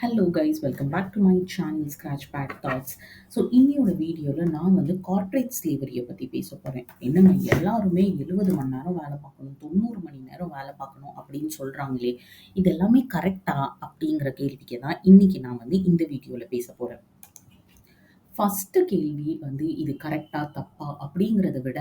Hello guys, welcome back to my channel scratch pad thoughts. So இன்னையோட வீடியோவில் நான் வந்து கார்ப்பரேட் ஸ்லேவரியை பற்றி பேச போகிறேன். என்னங்க எல்லாருமே 70 மணி நேரம் வேலை பார்க்கணும், 90 மணி நேரம் வேலை பார்க்கணும் அப்படின்னு சொல்கிறாங்களே, இது எல்லாமே கரெக்டா அப்படிங்கிற கேள்விக்கு தான் இன்னைக்கு நான் வந்து இந்த வீடியோவில் பேச போகிறேன். ஃபஸ்ட்டு கேள்வி வந்து இது கரெக்டா தப்பா அப்படிங்கிறத விட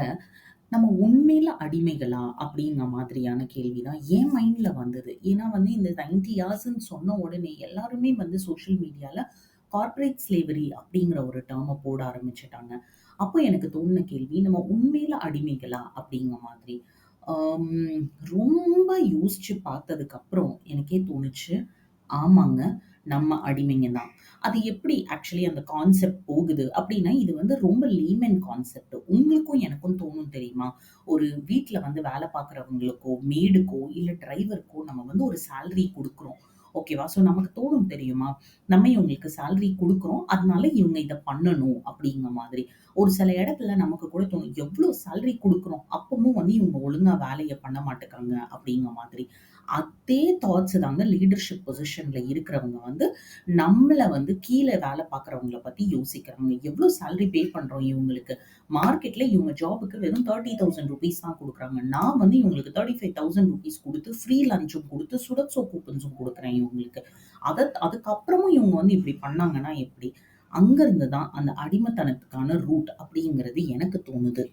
நம்ம உண்மையில அடிமைகளா அப்படிங்கிற மாதிரியான கேள்வி தான் என் மைண்ட்ல வந்தது. ஏன்னா வந்து இந்த 90 இயர்ஸ்ன்னு சொன்ன உடனே எல்லாருமே வந்து சோஷியல் மீடியால கார்ப்பரேட் ஸ்லேவரி அப்படிங்கிற ஒரு டேர்மை போட ஆரம்பிச்சுட்டாங்க. அப்போ எனக்கு தோணுன கேள்வி, நம்ம உண்மையில அடிமைகளா அப்படிங்கிற மாதிரி. ஆம், ரொம்ப யோசிச்சு பார்த்ததுக்கு அப்புறம் எனக்கே தோணுச்சு, ஆமாங்க, நம்ம அடிமைங்க தான். அது எப்படி ஆக்சுவலி அந்த கான்செப்ட் போகுது அப்படின்னா, இது வந்து ரொம்ப லேமன் கான்செப்ட். உங்களுக்கும் எனக்கும் தோணும் தெரியுமா? ஒரு வீட்ல வந்து வேலை பார்க்குறவங்களுக்கோ, மெய்டுக்கோ, இல்ல டிரைவருக்கோ நம்ம வந்து ஒரு சேலரி குடுக்குறோம். ஓகேவா? ஸோ நமக்கு தோணும் தெரியுமா? நம்ம இவங்களுக்கு சேலரி குடுக்குறோம். அதனால இவங்க இத பண்ணணும் அப்படிங்கிற மாதிரி. ஒரு சில இடத்துல நமக்கு கூட தோணும், எவ்ளோ சேலரி குடுக்குறோம், அப்பவும் வந்து இவங்க ஒழுங்கா வேலைய பண்ண மாட்டுக்காங்க அப்படிங்கிற மாதிரி. அதே தாட்ஸ் தாங்க லீடர்ஷிப் பொசிஷன்ல இருக்கிறவங்க வந்து நம்மள வந்து கீழ வேலை பார்க்குறவங்கள பத்தி யோசிக்கிறாங்க. எவ்ளோ சேலரி பே பண்றோம் இவங்களுக்கு? மார்க்கெட்ல இவங்க ஜாப்க்கு வெறும் ₹30,000 தான் குடுக்குறாங்க. நான் வந்து இவங்களுக்கு ₹35,000 குடுத்து ஃப்ரீ லஞ்சும் குடுத்து, சுடப்சோ கூப்பன்ஸும் குடுக்குறேன் இவங்களுக்கு. அதுக்கப்புறமும் இவங்க வந்து இப்படி பண்ணாங்கன்னா எப்படி? அங்கருந்து தான் அந்த அடிமைத்தனத்துக்கான ரூட் அப்படிங்கிறது எனக்கு தோணுது.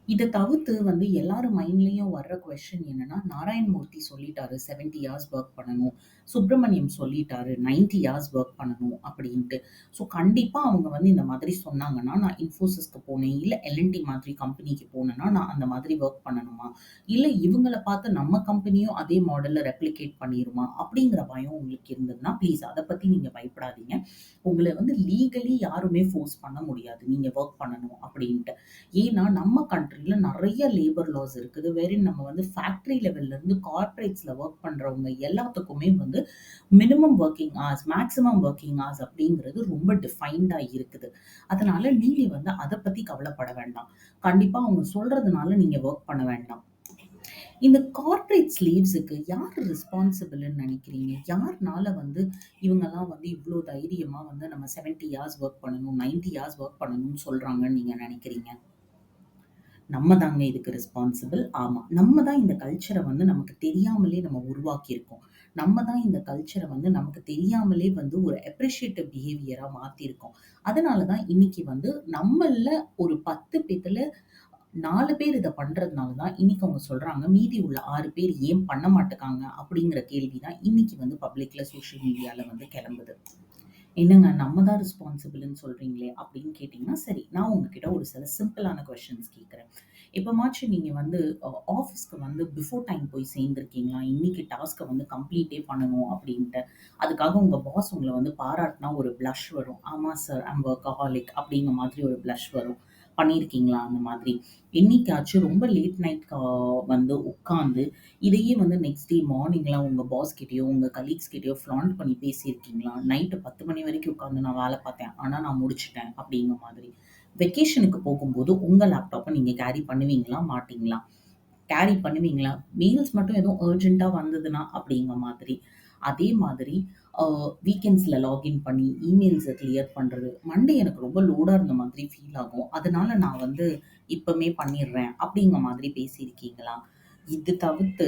இத தவிர்த்து வந்து எல்லார் மைண்ட்லயும் வர்ற கொஸ்டின் என்னன்னா, நாராயண் மூர்த்தி சொல்லிட்டாரு 70 ஹார்ஸ் வொர்க் பண்ணணும். சுப்பிரமணியம் சொல்லிட்டாரு 90 ஹார்ஸ் வொர்க் பண்ணணும் அப்படின்ட்டு. ஸோ கண்டிப்பா அவங்க வந்து இந்த மாதிரி சொன்னாங்கன்னா, நான் இன்ஃபோசிஸ்க்கு போனேன், இல்ல எல்&டி மாதிரி கம்பெனிக்கு போனேன்னா, நான் அந்த மாதிரி வொர்க் பண்ணணுமா? இல்ல இவங்கள பார்த்து நம்ம கம்பெனியும் அதே மாடல்ல ரெப்ளிகேட் பண்ணிருமா? அப்படிங்கிற பயம் உங்களுக்கு இருந்ததுன்னா, ப்ளீஸ் அத பத்தி நீங்க பயப்படாதீங்க. உங்கள வந்து லீகலி யாருமே ஃபோர்ஸ் பண்ண முடியாது. நீங்க வொர்க் பண்ணணும் அப்படின்ட்டு. ஏன்னா, நம்ம கண்ட்ரில நெறைய லேபர் லாஸ் இருக்குது. வேரின் நம்ம வந்து ஃபேக்டரி லெவல்ல இருந்து கார்ப்பரேட்ஸ்ல வொர்க் பண்றவங்க எல்லாத்துக்குமே வந்து minimum working hours, maximum working hours அப்படிங்கிறது ரொம்ப டிஃபைன்டா இருக்குது. அதனால நீங்க வந்து அத பத்தி கவலைப்பட வேண்டாம். கண்டிப்பா அவங்க சொல்றதுனால நீங்க வொர்க் பண்ண வேண்டாம். இந்த கார்ப்பரேட் ஸ்லீவ்ஸுக்கு யார் ரெஸ்பான்சிபிள்ன்னு நினைக்கிறீங்க? யார்னால வந்து இவங்கலாம் வந்து இவ்ளோ தைரியமா வந்து நம்ம 70 ஹார்ஸ் வொர்க் பண்ணணும், 90 ஹார்ஸ் வொர்க் பண்ணணும்னு சொல்றாங்கன்னு நீங்க நினைக்கிறீங்க? நம்ம தாங்க இதுக்கு ரெஸ்பான்சிபிள். ஆமா. நம்ம தான் இந்த கல்ச்சர வந்து நமக்கு தெரியாமலே நம்ம உருவாக்கியிருக்கோம். நம்ம தான் இந்த கல்ச்சர வந்து நமக்கு தெரியாமலே வந்து ஒரு அப்ரிஷியேட்டிவ் பிஹேவியரா மாத்தியிருக்கோம். அதனால தான் இன்னைக்கு வந்து நம்மள்ல ஒரு 10 பேத்துல 4 பேர் இத பண்றதுனால தான் இன்னைக்கு அவங்க சொல்றாங்க, மீதி உள்ள 6 பேர் ஏன் பண்ண மாட்டுக்காங்க? அப்படிங்கிற கேள்வி தான் இன்னைக்கு வந்து பப்ளிக்ல சோஷியல் மீடியால வந்து கிளம்புது. என்னங்க நம்ம தான் ரெஸ்பான்சிபிள்ன்னு சொல்றீங்களே அப்படின்னு கேட்டீங்கன்னா, சரி நான் உங்ககிட்ட ஒரு சில சிம்பிளான கொஸ்டின்ஸ் கேட்கிறேன். எப்பமாச்சும் நீங்க வந்து ஆஃபீஸ்க்கு வந்து பிஃபோர் டைம் போய் சேர்ந்திருக்கீங்களா? இன்னைக்கு டாஸ்க்க வந்து கம்ப்ளீட்டே பண்ணணும் அப்படின்ட்டு. அதுக்காக உங்க பாஸ் உங்கள வந்து பாராட்டுனா ஒரு ப்ளஷ் வரும். ஆமா சார், ஐ அம் வொர்க்கஹாலிக் அப்படிங்கிற மாதிரி ஒரு ப்ளஷ் வரும். பண்ணியிருக்கீங்களா அந்த மாதிரி? என்னைக்காச்சும் ரொம்ப லேட் நைட் வந்து உட்கார்ந்து இதையே வந்து நெக்ஸ்ட் டே மார்னிங்லாம் உங்க பாஸ் கிட்டயோ, உங்க கலீக்ஸ் கிட்டயோ ஃப்ளாண்ட் பண்ணி பேசியிருக்கீங்களா? நைட்டு 10 மணி வரைக்கும் உட்கார்ந்து நான் வேலை பார்த்தேன். ஆனா நான் முடிச்சுட்டேன் அப்படிங்கிற மாதிரி. வெக்கேஷனுக்கு போகும்போது உங்க லேப்டாப்ப நீங்க கேரி பண்ணுவீங்களா? மாட்டீங்களா? கேரி பண்ணுவீங்களா? மெயில்ஸ் மட்டும் எதுவும் அர்ஜென்ட்டா வந்ததுன்னா அப்படிங்கிற மாதிரி. அதே மாதிரி அ வீக்கெண்ட்ஸ்ல லாகின் பண்ணி இமெயில்ஸ கிளியர் பண்றது. மண்டே எனக்கு ரொம்ப லோடா இருந்த மாதிரி ஃபீல் ஆகும். அதனால நான் வந்து இப்பமே பண்ணிடுறேன் அப்படிங்கிற மாதிரி பேசியிருக்கீங்களா? இது தவிர்த்து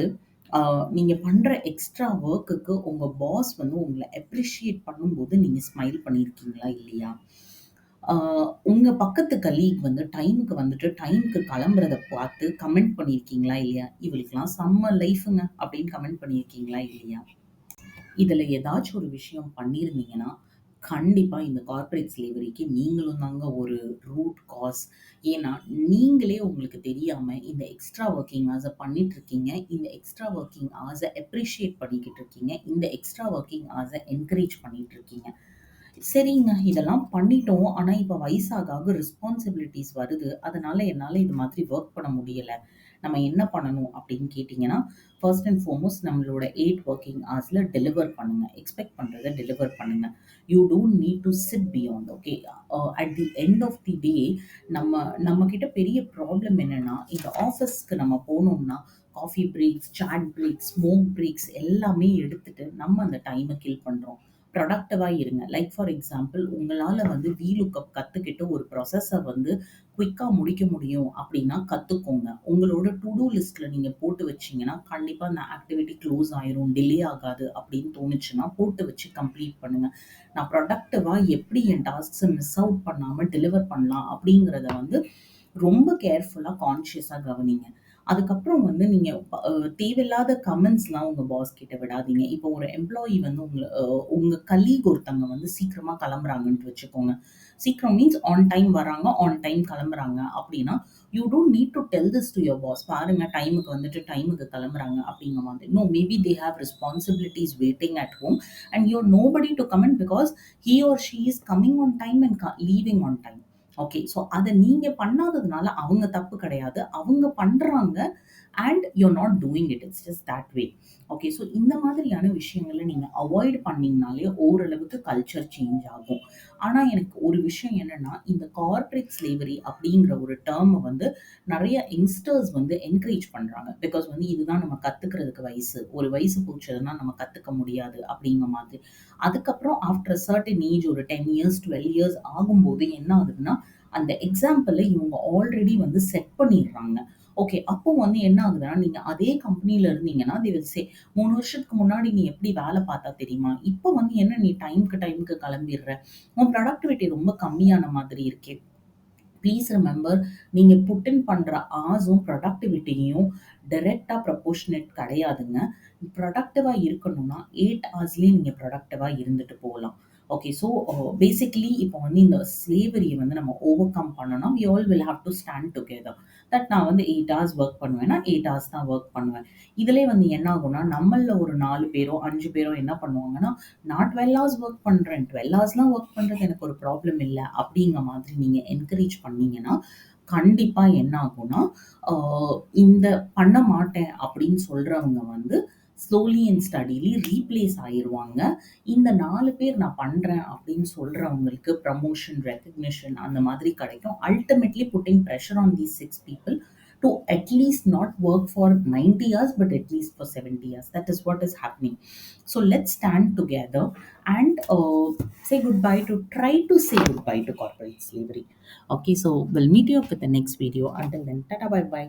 அ நீங்க பண்ற எக்ஸ்ட்ரா வொர்க்குக்கு உங்க பாஸ் வந்து உங்கள அப்ரிஷியேட் பண்ணும்போது நீங்க ஸ்மைல் பண்ணியிருக்கீங்களா? இல்லையா? ஆ உங்க பக்கத்து கலீக் வந்து டைமுக்கு வந்துட்டு, டைமுக்கு கிளம்புறத பார்த்து கமெண்ட் பண்ணியிருக்கீங்களா? இல்லையா? "இவளுக்கெல்லாம் செம்ம லைஃப்ங்க" அப்படின்னு கமெண்ட் பண்ணியிருக்கீங்களா? இல்லையா? இதுல ஏதாச்சும் ஒரு விஷயம் பண்ணியிருந்தீங்கன்னா, கண்டிப்பா இந்த கார்ப்பரேட் ஸ்லேவரிக்கு நீங்களும் தாங்க ஒரு ரூட் காஸ். ஏன்னா, நீங்களே உங்களுக்கு தெரியாம இந்த எக்ஸ்ட்ரா வொர்க்கிங் ஹார்ஸ பண்ணிட்டுருக்கீங்க. இந்த எக்ஸ்ட்ரா வொர்க்கிங் ஹார்ஸ அப்ரிஷியேட் பண்ணிக்கிட்டு இருக்கீங்க. இந்த எக்ஸ்ட்ரா வொர்க்கிங் ஹார்ஸ என்கரேஜ் பண்ணிட்டுருக்கீங்க. சரிங்க. இதெல்லாம் பண்ணிட்டோம். ஆனா, இப்ப வயசாக ஆக ரெஸ்பான்சிபிலிட்டீஸ் வருது. அதனால என்னால இது மாதிரி வொர்க் பண்ண முடியல. நம்ம என்ன பண்ணணும் அப்படின்னு கேட்டீங்கன்னா, ஃபர்ஸ்ட் அண்ட் ஃபார்மோஸ்ட் நம்மளோட 8 வொர்க்கிங் ஹவர்ஸ்ல டெலிவர் பண்ணுங்க. எக்ஸ்பெக்ட் பண்றத டெலிவர் பண்ணுங்க. You don't need to sit beyond. Okay. At the end of the day நம்ம நம்ம கிட்ட பெரிய ப்ராப்ளம் என்னன்னா, இந்த ஆஃபீஸ்க்கு நம்ம போனோம்னா, coffee breaks, chat breaks, smoke breaks எல்லாமே எடுத்துட்டு நம்ம அந்த டைமை கில் பண்ணுறோம். ப்ரொடக்டிவாக இருங்க. லைக் ஃபார் எக்ஸாம்பிள், உங்களால் வந்து VLOOKUP கற்றுக்கிட்டு ஒரு ப்ராசஸை வந்து குயிக்காக முடிக்க முடியும் அப்படின்னா கற்றுக்கோங்க. உங்களோட டு டூ லிஸ்ட்டில் நீங்கள் போட்டு வச்சிங்கன்னா கண்டிப்பாக அந்த ஆக்டிவிட்டி க்ளோஸ் ஆயிரும், டிலே ஆகாது அப்படின்னு தோணுச்சுன்னா போட்டு வச்சு கம்ப்ளீட் பண்ணுங்கள். நான் ப்ரொடக்டிவாக எப்படி என் டாஸ்க்ஸை மிஸ் அவுட் பண்ணாமல் டெலிவர் பண்ணலாம் அப்படிங்கிறத வந்து ரொம்ப கேர்ஃபுல்லாக கான்ஷியஸாக கவனிங்க. அதுக்கப்புறம் வந்து நீங்கள் தேவையில்லாத கமெண்ட்ஸ்லாம் உங்கள் பாஸ் கிட்ட விடாதீங்க. இப்போ ஒரு எம்ப்ளாயி வந்து உங்கள் கலீக் ஒருத்தவங்க வந்து சீக்கிரமாக கிளம்புறாங்கன்ட்டு வச்சுக்கோங்க. சீக்கிரம் மீன்ஸ் ஆன் டைம் வராங்க, ஆன் டைம் கிளம்புறாங்க அப்படின்னா you don't need to tell this to your boss. பாருங்க டைமுக்கு வந்துட்டு டைமுக்கு கிளம்புறாங்க அப்படிங்கிற மாதிரி. No, maybe they have responsibilities waiting at home and you are nobody to comment because he or she is coming on time and leaving on time. Okay. So அதை நீங்க பண்ணாததுனால அவங்க தப்பு கிடையாது. அவங்க பண்றாங்க and you are not doing it. It's just that way. Okay. So இந்த மாதிரியான விஷயங்களை நீங்க அவாய்ட் பண்ணீங்கனாலே ஓரளவுக்கு கல்ச்சர் சேஞ்ச் ஆகும். ஆனா எனக்கு ஒரு விஷயம் என்னன்னா, இந்த கார்ப்பரேட் ஸ்லேவரி அப்படிங்கிற ஒரு டேர்மை வந்து நிறைய யங்ஸ்டர்ஸ் வந்து என்கரேஜ் பண்றாங்க. பிகாஸ் வந்து இதுதான் நம்ம கத்துக்கிறதுக்கு வயசு. ஒரு வயசு போச்சதுன்னா நம்ம கத்துக்க முடியாது அப்படிங்கிற மாதிரி. அதுக்கப்புறம் ஆஃப்டர் சர்டன் ஏஜ் ஒரு 10 இயர்ஸ் 12 இயர்ஸ் ஆகும்போது என்ன ஆகுதுன்னா, அந்த எக்ஸாம்பிள இவங்க ஆல்ரெடி வந்து செட் பண்ணிடுறாங்க. ஓகே. அப்போ வந்து என்ன ஆகுதுன்னா, நீங்க அதே கம்பெனில இருந்தீங்கன்னா தே வில் சே 3 வருஷத்துக்கு முன்னாடி நீ எப்படி வேலை பார்த்தா தெரியுமா? இப்போ வந்து என்ன நீ டைம்க்கு கிளம்பிடுற? உன் ப்ரொடக்டிவிட்டி ரொம்ப கம்மியான மாதிரி இருக்கே. ப்ளீஸ் ரிமெம்பர், நீங்க புட் இன் பண்ற ஹார்ஸும் ப்ரொடக்டிவிட்டியும் டைரக்டா ப்ரொபோர்ஷனேட் கிடையாதுங்க. ப்ரொடக்டிவா இருக்கணும்னா 8 ஹார்ஸ்லயே நீங்க ப்ரொடக்டிவா இருந்துட்டு போகலாம். ஓகே. ஸோ பேசிக்கலி இப்போ வந்து இந்த ஸ்லேவரியை வந்து நம்ம ஓவர் கம் பண்ணணும். We all will have to stand together. That நான் வந்து 8 ஹார்ஸ் ஒர்க் பண்ணுவேன்னா 8 ஹார்ஸ் தான் ஒர்க் பண்ணுவேன். இதுலேயே வந்து என்ன ஆகும்னா, நம்மள ஒரு 4 பேரோ 5 பேரோ என்ன பண்ணுவாங்கன்னா, நான் 12 ஹார்ஸ் ஒர்க் பண்றேன், 12 ஹார்ஸ்லாம் ஒர்க் பண்றது எனக்கு ஒரு ப்ராப்ளம் இல்லை அப்படிங்கிற மாதிரி நீங்க என்கரேஜ் பண்ணீங்கன்னா கண்டிப்பா என்ன ஆகும்னா, இந்த பண்ண மாட்டேன் அப்படின்னு சொல்றவங்க வந்து ஸ்லோலி அண்ட் ஸ்டடிலி ரீப்ளேஸ் ஆயிருவாங்க. இந்த 4 பேர் நான் பண்றேன் அப்படின்னு சொல்றவங்களுக்கு ப்ரமோஷன், ரெகக்னிஷன் அந்த மாதிரி கிடைக்கும். Ultimately pudding pressure on these 6 people to at least not work for 90 hours but at least for 70 hours. That is what is happening. So let's stand together and say goodbye to try to say goodbye to corporate slavery. Okay, so we'll meet you up with the next video. Until then, tata, bye bye.